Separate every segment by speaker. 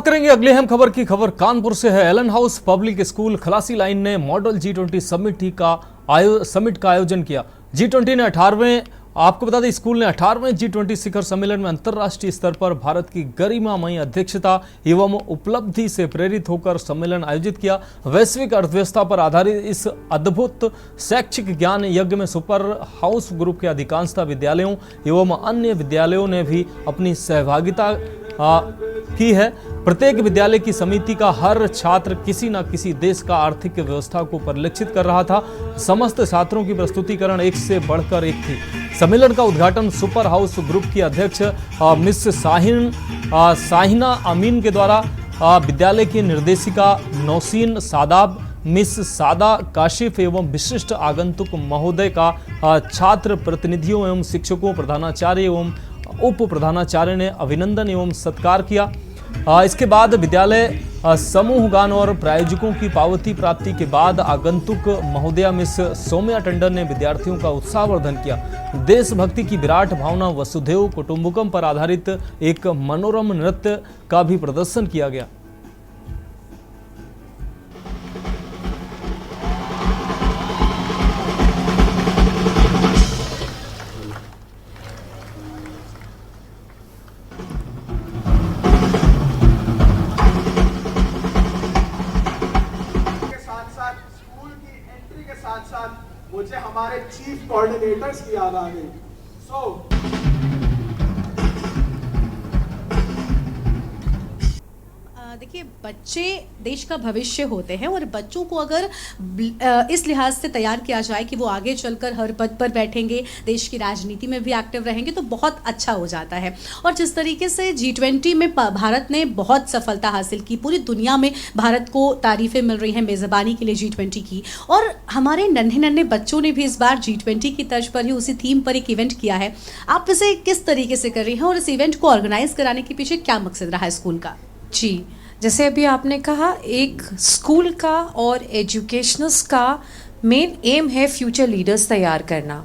Speaker 1: करेंगे अगले अहम खबर की। खबर कानपुर से है। एलन हाउस पब्लिक स्कूल खलासी लाइन ने मॉडल G20 समिट का आयोजन किया। G20 ने 18वें, आपको बता दें स्कूल ने 18वें G20 शिखर सम्मेलन में अंतर्राष्ट्रीय स्तर पर भारत की गरिमामयी अध्यक्षता एवं उपलब्धि से प्रेरित होकर सम्मेलन आयोजित किया। वैश्विक अर्थव्यवस्था पर आधारित इस अद्भुत शैक्षिक ज्ञान यज्ञ में सुपर हाउस ग्रुप के अधिकांशतः विद्यालयों एवं अन्य विद्यालयों ने भी अपनी सहभागिता की है। प्रत्येक विद्यालय की समिति का हर छात्र किसी न किसी देश का आर्थिक व्यवस्था को परिलक्षित कर रहा था। समस्त छात्रों की प्रस्तुतिकरण एक से बढ़कर एक थी। सम्मेलन का उद्घाटन सुपर हाउस ग्रुप की अध्यक्ष मिस साहिना अमीन के द्वारा विद्यालय की निर्देशिका नौसीन सादाब, मिस सादा काशिफ एवं विशिष्ट आगंतुक महोदय का छात्र प्रतिनिधियों एवं शिक्षकों, प्रधानाचार्य एवं उप प्रधानाचार्य ने अभिनंदन एवं सत्कार किया। इसके बाद विद्यालय समूह गान और प्रायोजकों की पावती प्राप्ति के बाद आगंतुक महोदया मिस सौम्या टंडन ने विद्यार्थियों का उत्साहवर्धन किया। देशभक्ति की विराट भावना वसुधैव कुटुंबकम पर आधारित एक मनोरम नृत्य का भी प्रदर्शन किया गया।
Speaker 2: मुझे हमारे चीफ कोऑर्डिनेटर्स की याद आ गई।
Speaker 3: देखिए, बच्चे देश का भविष्य होते हैं और बच्चों को अगर इस लिहाज से तैयार किया जाए कि वो आगे चलकर हर पद पर बैठेंगे, देश की राजनीति में भी एक्टिव रहेंगे, तो बहुत अच्छा हो जाता है। और जिस तरीके से G20 में भारत ने बहुत सफलता हासिल की, पूरी दुनिया में भारत को तारीफ़ें मिल रही हैं मेज़बानी के लिए G20 की, और हमारे नन्हे नन्हे बच्चों ने भी इस बार G20 की तर्ज पर ही उसी थीम पर एक इवेंट किया है। आप इसे किस तरीके से कर रही हैं और इस इवेंट को ऑर्गेनाइज कराने के पीछे क्या मकसद रहा है स्कूल का?
Speaker 4: जी, जैसे अभी आपने कहा, एक स्कूल का और एजुकेशनल्स का मेन एम है फ्यूचर लीडर्स तैयार करना।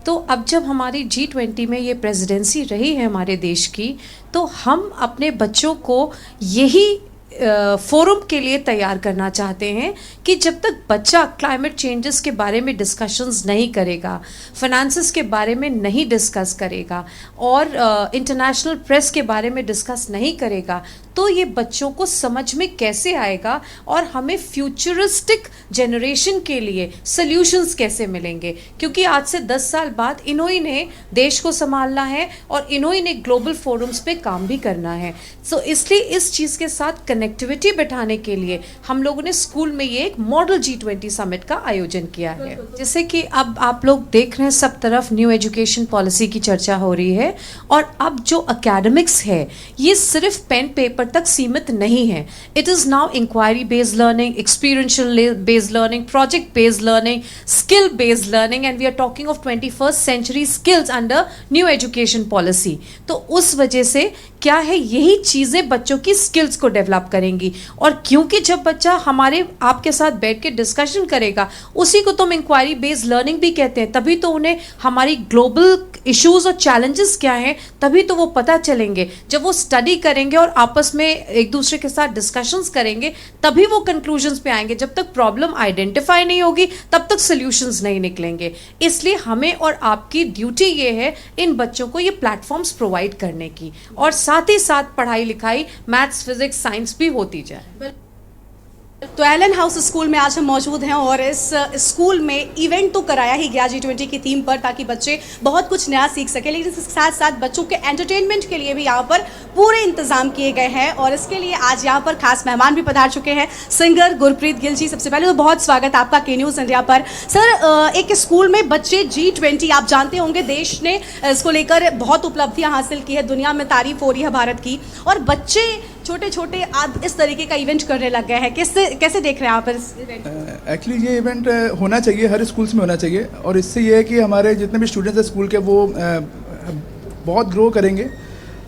Speaker 4: तो अब जब हमारी G20 में ये प्रेसिडेंसी रही है हमारे देश की, तो हम अपने बच्चों को यही फोरम के लिए तैयार करना चाहते हैं कि जब तक बच्चा क्लाइमेट चेंजेस के बारे में डिस्कशंस नहीं करेगा, फाइनेंसेस के बारे में नहीं डिस्कस करेगा और इंटरनेशनल प्रेस के बारे में डिस्कस नहीं करेगा, तो ये बच्चों को समझ में कैसे आएगा और हमें फ्यूचरिस्टिक जनरेशन के लिए सॉल्यूशंस कैसे मिलेंगे। क्योंकि आज से 10 साल बाद इन्होंने ने देश को संभालना है और इन्होंने ने ग्लोबल फोरम्स पे काम भी करना है। सो इसलिए इस चीज़ के साथ कनेक्टिविटी बैठाने के लिए हम लोगों ने स्कूल में ये एक मॉडल G20 समिट का आयोजन किया है। जैसे कि अब आप लोग देख रहे हैं, सब तरफ न्यू एजुकेशन पॉलिसी की चर्चा हो रही है और अब जो एकेडमिक्स है ये सिर्फ पेन पेपर तक सीमित नहीं है। It is now inquiry based learning, experiential based learning, project based learning, skill based learning, and we are talking of 21st century skills under new education policy. तो उस वजह से क्या है, यही चीज़ें बच्चों की स्किल्स को डेवलप करेंगी। और क्योंकि जब बच्चा हमारे आपके साथ बैठ के डिस्कशन करेगा, उसी को तो हम इंक्वायरी बेस्ड लर्निंग भी कहते हैं, तभी तो उन्हें हमारी ग्लोबल इश्यूज और चैलेंजेस क्या हैं तभी तो वो पता चलेंगे। जब वो स्टडी करेंगे और आपस में एक दूसरे के साथ डिस्कशंस करेंगे, तभी वो कंक्लूजन्स पे आएंगे। जब तक प्रॉब्लम आइडेंटिफाई नहीं होगी, तब तक सॉल्यूशंस नहीं निकलेंगे। इसलिए हमें और आपकी ड्यूटी ये है इन बच्चों को ये प्लेटफॉर्म्स प्रोवाइड करने की, और साथ ही साथ पढ़ाई लिखाई, मैथ्स, फिजिक्स, साइंस भी होती जाए।
Speaker 3: तो एलन हाउस स्कूल में आज हम मौजूद हैं और इस स्कूल में इवेंट तो कराया ही गया G20 की थीम पर, ताकि बच्चे बहुत कुछ नया सीख सके, लेकिन इसके साथ साथ बच्चों के एंटरटेनमेंट के लिए भी यहाँ पर पूरे इंतजाम किए गए हैं। और इसके लिए आज यहाँ पर खास मेहमान भी पधार चुके हैं, सिंगर गुरप्रीत गिल जी। सबसे पहले तो बहुत स्वागत आपका के न्यूज़ इंडिया पर। सर, एक स्कूल में बच्चे G20, आप जानते होंगे देश ने इसको लेकर बहुत उपलब्धियाँ हासिल की है, दुनिया में तारीफ हो रही है भारत की, और बच्चे छोटे छोटे आज इस तरीके का इवेंट करने लग गए हैं। कैसे देख रहे हैं आप इस इवेंट?
Speaker 2: एक्चुअली ये इवेंट होना चाहिए, हर स्कूल्स में होना चाहिए, और इससे ये है कि हमारे जितने भी स्टूडेंट्स हैं स्कूल के वो बहुत ग्रो करेंगे।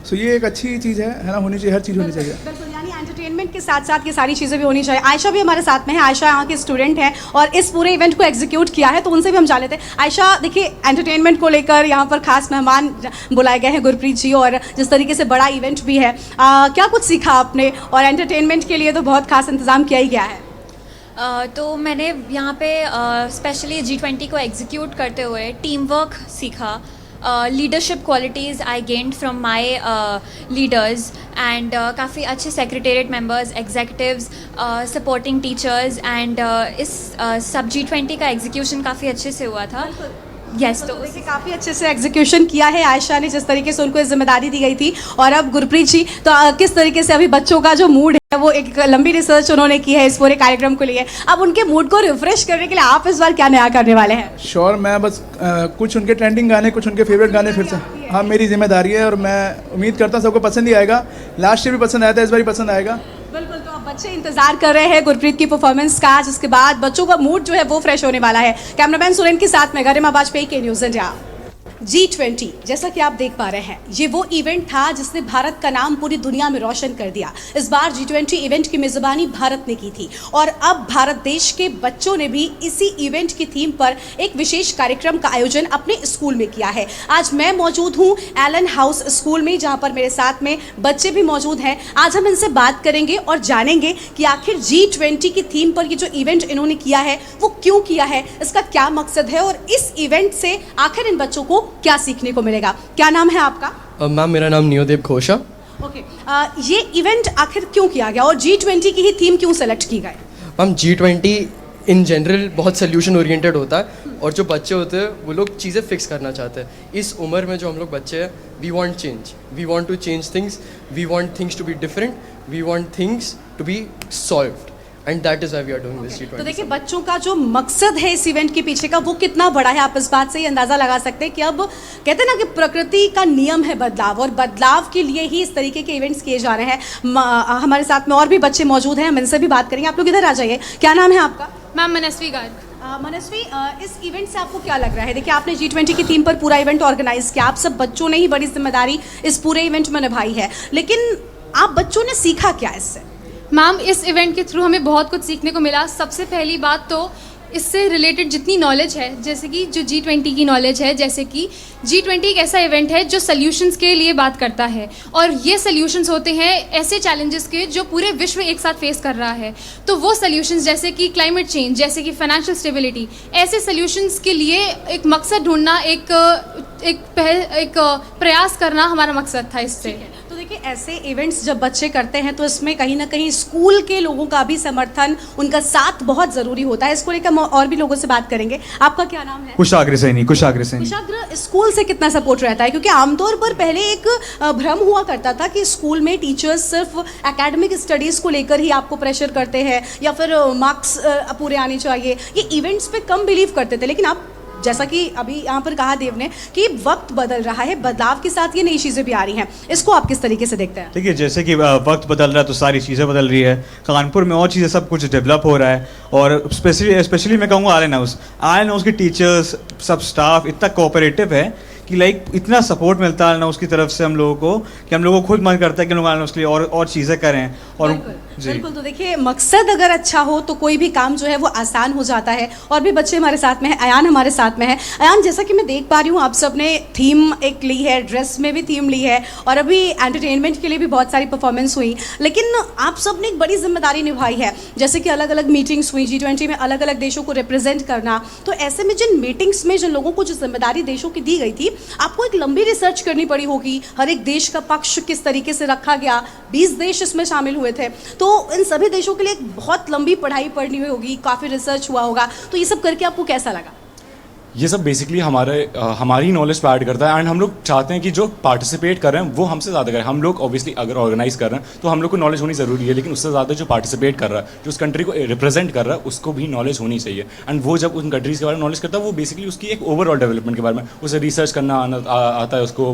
Speaker 2: सो ये एक अच्छी चीज़ है ना, होनी चाहिए, हर चीज़ होनी चाहिए।
Speaker 3: बिल्कुल, यानी एंटरटेनमेंट के साथ साथ ये सारी चीज़ें भी होनी चाहिए। आयशा भी हमारे साथ में है, आयशा यहाँ की स्टूडेंट है और इस पूरे इवेंट को एग्जीक्यूट किया है, तो उनसे भी हम जान लेते हैं। आयशा, देखिए एंटरटेनमेंट को लेकर यहाँ पर खास मेहमान बुलाए गए हैं गुरप्रीत जी, और जिस तरीके से बड़ा इवेंट भी है, क्या कुछ सीखा आपने? और एंटरटेनमेंट के लिए तो बहुत खास इंतजाम किया ही गया है।
Speaker 5: तो मैंने यहाँ पे स्पेशली G20 को एग्जीक्यूट करते हुए टीम वर्क सीखा, leadership qualities I gained from my leaders and काफ़ी अच्छे secretariat members, executives, supporting teachers and इस सब G20 का एग्जीक्यूशन काफ़ी अच्छे से हुआ था। यस, तो
Speaker 3: देखिए काफ़ी अच्छे से एग्जीक्यूशन किया है आयशा ने, जिस तरीके से उनको ये जिम्मेदारी दी गई थी। और अब गुरप्रीत जी, तो किस तरीके से अभी बच्चों का जो मूड है, वो एक लंबी रिसर्च उन्होंने की है इस पूरे कार्यक्रम को लिए, अब उनके मूड को रिफ्रेश करने के लिए आप इस बार क्या नया करने वाले हैं?
Speaker 2: श्योर, मैं बस कुछ उनके ट्रेंडिंग गाने, कुछ उनके फेवरेट गाने फिर से, हाँ मेरी जिम्मेदारी है और मैं उम्मीद करता हूँ सबको पसंद ही आएगा। लास्ट ईयर भी पसंद आया था, इस बार भी पसंद आएगा।
Speaker 3: बिल्कुल, तो अब बच्चे इंतजार कर रहे हैं गुरप्रीत की परफॉर्मेंस का, जिसके बाद बच्चों का मूड जो है वो फ्रेश होने वाला है। कैमरामैन सुरेन के साथ में गरिमा वाजपेयी के न्यूज़ इंडिया। G20, जैसा कि आप देख पा रहे हैं, ये वो इवेंट था जिसने भारत का नाम पूरी दुनिया में रोशन कर दिया। इस बार G20 इवेंट की मेज़बानी भारत ने की थी और अब भारत देश के बच्चों ने भी इसी इवेंट की थीम पर एक विशेष कार्यक्रम का आयोजन अपने स्कूल में किया है। आज मैं मौजूद हूँ एलन हाउस स्कूल में, जहाँ पर मेरे साथ में बच्चे भी मौजूद हैं। आज हम इनसे बात करेंगे और जानेंगे कि आखिर G20 की थीम पर ये जो इवेंट इन्होंने किया है वो क्यों किया है, इसका क्या मकसद है और इस इवेंट से आखिर इन बच्चों को क्या सीखने को मिलेगा। क्या नाम है आपका?
Speaker 6: मैम, मेरा नाम नियोदेव घोष है।
Speaker 3: ओके, ये इवेंट आखिर क्यों किया गया और G20 की ही थीम क्यों सेलेक्ट की गई?
Speaker 6: मैम, G20 इन जनरल बहुत सोल्यूशन ओरिएंटेड होता है और जो बच्चे होते हैं वो लोग चीज़ें फिक्स करना चाहते हैं। इस उम्र में जो हम लोग बच्चे हैं, we want change, we want to change things, we want things to be different, we want things to be solved and that is why we are doing this G20।
Speaker 3: तो देखिए बच्चों का जो मकसद है इस इवेंट के पीछे का वो कितना बड़ा है, आप इस बात से ही अंदाज़ा लगा सकते हैं कि अब कहते हैं ना कि प्रकृति का नियम है बदलाव, और बदलाव के लिए ही इस तरीके के इवेंट्स किए जा रहे हैं। हमारे साथ में और भी बच्चे मौजूद हैं, हम इनसे भी बात करेंगे। आप लोग इधर आ जाइए। क्या नाम है आपका?
Speaker 7: मैम, मनस्वी गार्ग।
Speaker 3: मनस्वी, इस इवेंट से आपको क्या लग रहा है? देखिए आपने G20 की थीम पर पूरा इवेंट ऑर्गेनाइज किया, आप सब बच्चों ने ही बड़ी जिम्मेदारी इस पूरे इवेंट में निभाई है, लेकिन आप बच्चों ने सीखा क्या इससे?
Speaker 7: मैम, इस इवेंट के थ्रू हमें बहुत कुछ सीखने को मिला। सबसे पहली बात तो इससे रिलेटेड जितनी नॉलेज है, जैसे कि जो G20 की नॉलेज है, जैसे कि G20 एक ऐसा इवेंट है जो सल्यूशंस के लिए बात करता है, और ये सल्यूशंस होते हैं ऐसे चैलेंजेस के जो पूरे विश्व एक साथ फेस कर रहा है। तो वो सल्यूशंस जैसे कि क्लाइमेट चेंज, जैसे कि फाइनेंशियल स्टेबिलिटी, ऐसे सल्यूशंस के लिए एक मकसद ढूंढना, एक प्रयास करना हमारा मकसद था इससे।
Speaker 3: तो देखिए ऐसे इवेंट्स जब बच्चे करते हैं तो इसमें कहीं ना कहीं स्कूल के लोगों का भी समर्थन, उनका साथ बहुत ज़रूरी होता है। इसको लेकर और भी लोगों से बात करेंगे। आपका क्या नाम है?
Speaker 8: कुशाग्र सैनी।
Speaker 3: कुशाग्र, स्कूल से कितना सपोर्ट रहता है? क्योंकि आमतौर पर पहले एक भ्रम हुआ करता था कि स्कूल में टीचर्स सिर्फ एकेडमिक स्टडीज़ को लेकर ही आपको प्रेशर करते हैं या फिर मार्क्स पूरे आने चाहिए, ये इवेंट्स पे कम बिलीव करते थे। लेकिन आप जैसा कि अभी यहाँ पर कहा देव ने कि वक्त बदल रहा है, बदलाव के साथ ये नई चीज़ें भी आ रही हैं, इसको आप किस तरीके से देखते हैं?
Speaker 8: देखिए, जैसे कि वक्त बदल रहा है तो सारी चीज़ें बदल रही है। कानपुर में और चीज़ें सब कुछ डेवलप हो रहा है, और स्पेशली मैं कहूँगा आलन हाउस के टीचर्स, सब स्टाफ इतना कोऑपरेटिव है कि लाइक इतना सपोर्ट मिलता है ना उसकी तरफ से हम लोगों को, कि हम लोगों को खुद मन करता है कि हम लोग उसके लिए और चीज़ें करें। और
Speaker 3: बिल्कुल, तो देखिए मकसद अगर अच्छा हो तो कोई भी काम जो है वो आसान हो जाता है। और भी बच्चे हमारे साथ में हैं, अयान हमारे साथ में है। अयान, जैसा कि मैं देख पा रही हूँ आप सब ने थीम एक ली है, ड्रेस में भी थीम ली है, और अभी एंटरटेनमेंट के लिए भी बहुत सारी परफॉर्मेंस हुई, लेकिन आप सब ने एक बड़ी जिम्मेदारी निभाई है, जैसे कि अलग अलग मीटिंग्स हुई G20 में, अलग अलग देशों को रिप्रेजेंट करना। तो ऐसे में जिन मीटिंग्स में जिन लोगों को जो जिम्मेदारी देशों की दी गई थी, आपको एक लंबी रिसर्च करनी पड़ी होगी, हर एक देश का पक्ष किस तरीके से रखा गया, 20 देश इसमें शामिल हुए थे, तो इन सभी देशों के लिए एक बहुत लंबी पढ़ाई पढ़नी हुई होगी, काफ़ी रिसर्च हुआ होगा। तो ये सब करके आपको कैसा लगा?
Speaker 9: ये सब बेसिकली हमारी नॉलेज पर ऐड करता है, एंड हम लोग चाहते हैं कि जो पार्टिसिपेट कर रहे हैं वो हमसे ज़्यादा करें। हम लोग ऑब्वियसली अगर ऑर्गेनाइज कर रहे हैं तो हम लोग को नॉलेज होनी ज़रूरी है, लेकिन उससे ज़्यादा जो पार्टिसिपेट कर रहा है, जो उस कंट्री को रिप्रेजेंट कर रहा है, उसको भी नॉलेज होनी चाहिए। एंड वो जब उन कंट्रीज़ के बारे में नॉलेज करता है, वो बेसिकली उसकी एक ओवरऑल डेवलपमेंट के बारे में उसे रिसर्च करना आता है, उसको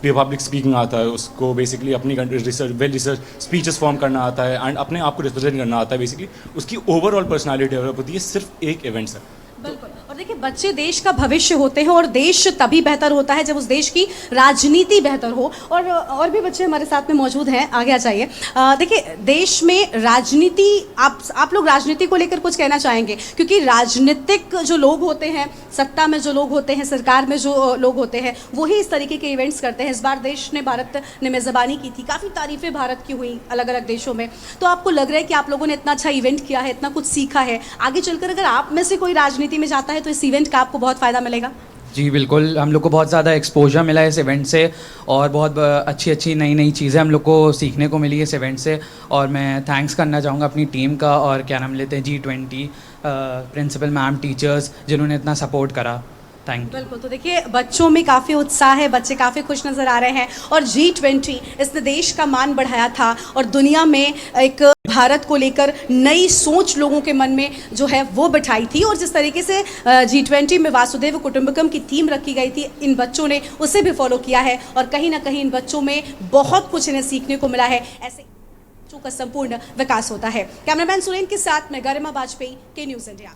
Speaker 9: पब्लिक स्पीकिंग आता है, उसको बेसिकली अपनी रिसर्च स्पीचेस फॉर्म करना आता है, एंड अपने आप को रिप्रेजेंट करना आता है। बेसिकली उसकी ओवरऑल पर्सनैलिटी डेवलप होती है सिर्फ एक इवेंट से।
Speaker 3: बिल्कुल, और देखिए बच्चे देश का भविष्य होते हैं और देश तभी बेहतर होता है जब उस देश की राजनीति बेहतर हो। और भी बच्चे हमारे साथ में मौजूद हैं, आगे आ जाइए। देखिए, देश में राजनीति, आप लोग राजनीति को लेकर कुछ कहना चाहेंगे? क्योंकि राजनीतिक जो लोग होते हैं, सत्ता में जो लोग होते हैं, सरकार में जो लोग होते हैं, वही इस तरीके के इवेंट्स करते हैं। इस बार भारत ने मेज़बानी की थी, काफ़ी तारीफें भारत की हुई अलग अलग देशों में। तो आपको लग रहा है कि आप लोगों ने इतना अच्छा इवेंट किया है, इतना कुछ सीखा है, आगे चलकर अगर आप में से कोई राजनीति में जाता है तो इस इवेंट का आपको बहुत फ़ायदा मिलेगा?
Speaker 10: जी बिल्कुल, हम लोग को बहुत ज़्यादा एक्सपोजर मिला है इस इवेंट से और बहुत अच्छी अच्छी नई नई चीज़ें हम लोग को सीखने को मिली इस इवेंट से। और मैं थैंक्स करना चाहूँगा अपनी टीम का और क्या नाम लेते हैं G20 प्रिंसिपल मैम, टीचर्स, जिन्होंने इतना सपोर्ट करा। Thank you.
Speaker 3: बिल्कुल, तो देखिए बच्चों में काफ़ी उत्साह है, बच्चे काफ़ी खुश नज़र आ रहे हैं। और G20 इसने देश का मान बढ़ाया था और दुनिया में एक भारत को लेकर नई सोच लोगों के मन में जो है वो बिठाई थी। और जिस तरीके से G20 में वासुदेव कुटुंबकम की थीम रखी गई थी, इन बच्चों ने उसे भी फॉलो किया है और कहीं ना कहीं इन बच्चों में बहुत कुछ इन्हें सीखने को मिला है। ऐसे बच्चों का संपूर्ण विकास होता है। कैमरामैन सुरेन के साथ मैं गरिमा वाजपेयी, के न्यूज़ इंडिया।